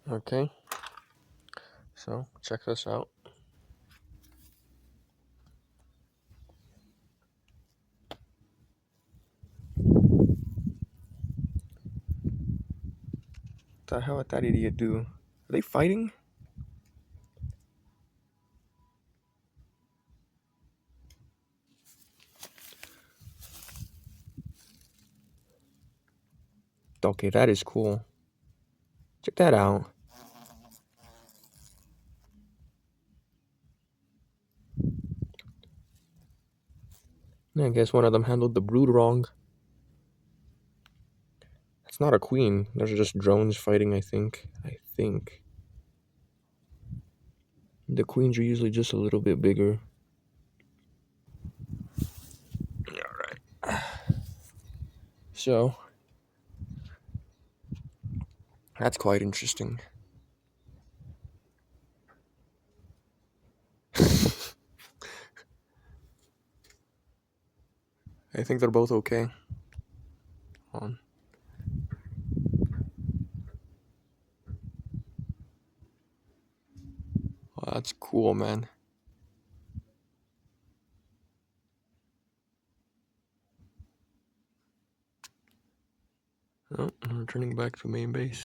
Okay, so check this out. What the hell did that idiot do? Are they fighting? Okay, that is cool. Check that out. I guess one of them handled the brood wrong. It's not a queen. Those are just drones fighting, I think. The queens are usually just a little bit bigger. Alright. So, that's quite interesting. I think they're both okay. Hold on. Oh, that's cool, man. Oh, I'm returning back to main base.